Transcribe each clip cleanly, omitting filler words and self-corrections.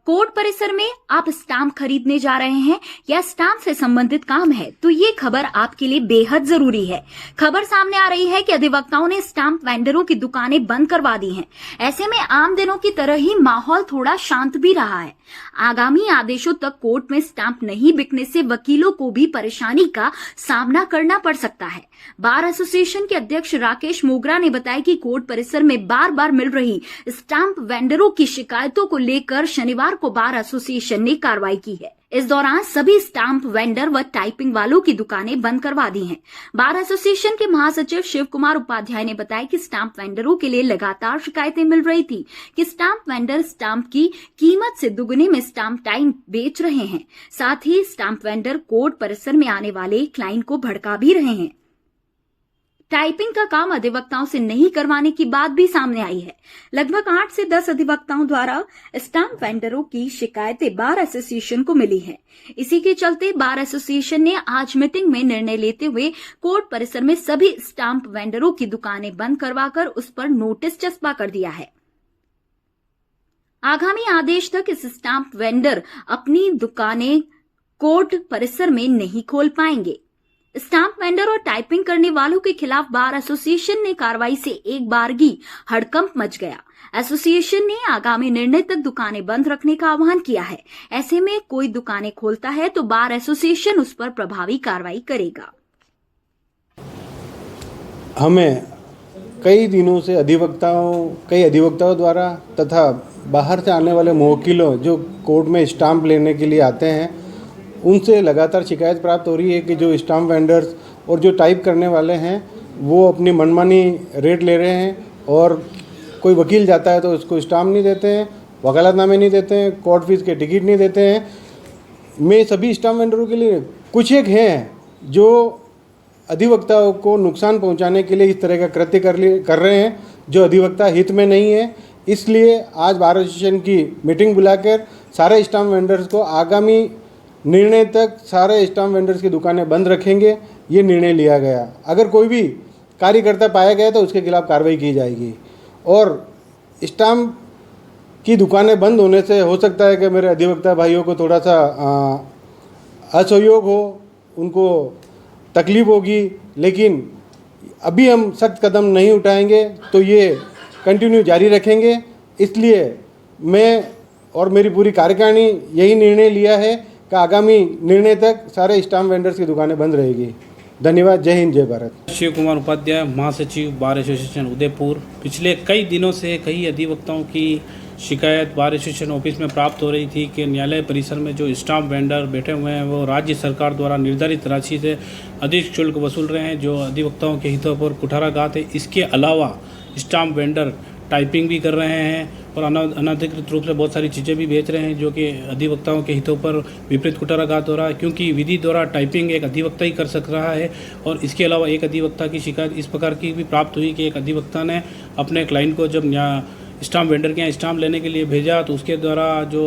Court परिसर में आप स्टाम्प खरीदने जा रहे हैं या स्टाम्प से संबंधित काम है तो ये खबर आपके लिए बेहद जरूरी है। खबर सामने आ रही है कि अधिवक्ताओं ने स्टाम्प वेंडरों की दुकानें बंद करवा दी हैं। ऐसे में आम दिनों की तरह ही माहौल थोड़ा शांत भी रहा है। आगामी आदेशों तक कोर्ट में स्टाम्प नहीं बिकने से वकीलों को भी परेशानी का सामना करना पड़ सकता है। बार एसोसिएशन के अध्यक्ष राकेश मोगरा ने बताया कि कोर्ट परिसर में बार बार मिल रही स्टाम्प वेंडरों की शिकायतों को लेकर शनिवार को बार एसोसिएशन ने कार्रवाई की है। इस दौरान सभी स्टाम्प वेंडर व टाइपिंग वालों की दुकानें बंद करवा दी हैं। बार एसोसिएशन के महासचिव शिव कुमार उपाध्याय ने बताया कि स्टाम्प वेंडरों के लिए लगातार शिकायतें मिल रही थी कि स्टाम्प वेंडर स्टाम्प की कीमत से दुगने में स्टाम्प टाइम बेच रहे हैं। साथ ही स्टाम्प वेंडर कोर्ट परिसर में आने वाले क्लाइंट को भड़का भी रहे हैं। टाइपिंग का काम अधिवक्ताओं से नहीं करवाने की बात भी सामने आई है। लगभग 8 से 10 अधिवक्ताओं द्वारा स्टाम्प वेंडरों की शिकायतें बार एसोसिएशन को मिली हैं। इसी के चलते बार एसोसिएशन ने आज मीटिंग में निर्णय लेते हुए कोर्ट परिसर में सभी स्टाम्प वेंडरों की दुकानें बंद करवाकर उस पर नोटिस चस्पा कर दिया है। आगामी आदेश तक इस स्टाम्प वेंडर अपनी दुकानें कोर्ट परिसर में नहीं खोल पाएंगे। स्टाम्प वेंडर और टाइपिंग करने वालों के खिलाफ बार एसोसिएशन ने कार्रवाई से एक बारगी हड़कंप मच गया। एसोसिएशन ने आगामी निर्णय तक दुकानें बंद रखने का आह्वान किया है। ऐसे में कोई दुकानें खोलता है तो बार एसोसिएशन उस पर प्रभावी कार्रवाई करेगा। हमें कई दिनों से कई अधिवक्ताओं द्वारा तथा बाहर से आने वाले मुवक्किलों जो कोर्ट में स्टाम्प लेने के लिए आते हैं उनसे लगातार शिकायत प्राप्त हो रही है कि जो स्टाम्प वेंडर्स और जो टाइप करने वाले हैं वो अपनी मनमानी रेट ले रहे हैं और कोई वकील जाता है तो उसको स्टाम्प नहीं देते हैं, वकालतनामे नहीं देते हैं, कोर्ट फीस के टिकट नहीं देते हैं। मैं सभी स्टाम्प वेंडरों के लिए कुछ एक हैं जो अधिवक्ताओं को नुकसान पहुंचाने के लिए इस तरह का कृत्य कर रहे हैं जो अधिवक्ता हित में नहीं है। इसलिए आज बार एसोसिएशन की मीटिंग बुलाकर सारे स्टाम्प वेंडर्स को आगामी निर्णय तक सारे स्टाम्प वेंडर्स की दुकानें बंद रखेंगे, ये निर्णय लिया गया। अगर कोई भी कार्यकर्ता पाया गया तो उसके खिलाफ कार्रवाई की जाएगी। और स्टाम्प की दुकानें बंद होने से हो सकता है कि मेरे अधिवक्ता भाइयों को थोड़ा सा असहयोग हो, उनको तकलीफ होगी, लेकिन अभी हम सख्त कदम नहीं उठाएंगे तो ये कंटिन्यू जारी रखेंगे। इसलिए मैं और मेरी पूरी कार्यकारिणी यही निर्णय लिया है कि आगामी निर्णय तक सारे स्टाम्प वेंडर्स की दुकानें बंद रहेगी। धन्यवाद। जय हिंद, जय भारत। शिव कुमार उपाध्याय, महासचिव बार एसोसिएशन उदयपुर। पिछले कई दिनों से कई अधिवक्ताओं की शिकायत बार एसोसिएशन ऑफिस में प्राप्त हो रही थी कि न्यायालय परिसर में जो स्टाम्प वेंडर बैठे हुए हैं वो राज्य सरकार द्वारा निर्धारित राशि से अधिक शुल्क वसूल रहे हैं, जो अधिवक्ताओं के हितों पर कुठाराघात है। इसके अलावा स्टाम्प वेंडर टाइपिंग भी कर रहे हैं और अनधिकृत रूप से बहुत सारी चीज़ें भी बेच रहे हैं, जो कि अधिवक्ताओं के हितों पर विपरीत कुठाराघात हो रहा है, क्योंकि विधि द्वारा टाइपिंग एक अधिवक्ता ही कर सक रहा है। और इसके अलावा एक अधिवक्ता की शिकायत इस प्रकार की भी प्राप्त हुई कि एक अधिवक्ता ने अपने क्लाइंट को जब स्टाम्प वेंडर के यहाँ स्टाम्प लेने के लिए भेजा तो उसके द्वारा जो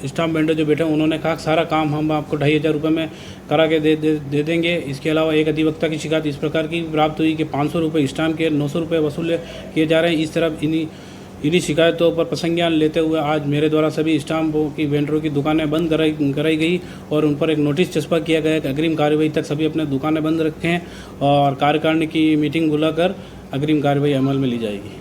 स्टाम्प वेंडर जो बैठे उन्होंने कहा सारा काम हम आपको 2500 रुपये में करा के दे देंगे। इसके अलावा एक अधिवक्ता की शिकायत इस प्रकार की प्राप्त हुई कि 500 रुपये स्टाम्प के 900 रुपये वसूल किए जा रहे हैं। इस तरह इन्हीं शिकायतों पर प्रसंज्ञान लेते हुए आज मेरे द्वारा सभी स्टाम्प की वेंडरों की दुकानें बंद कराई गई और उन पर एक नोटिस चस्पा किया गया कि अग्रिम कार्रवाई तक सभी अपने दुकानें बंद रखें और कार्यकारिणी की मीटिंग बुलाकर अग्रिम कार्रवाई अमल में ली जाएगी।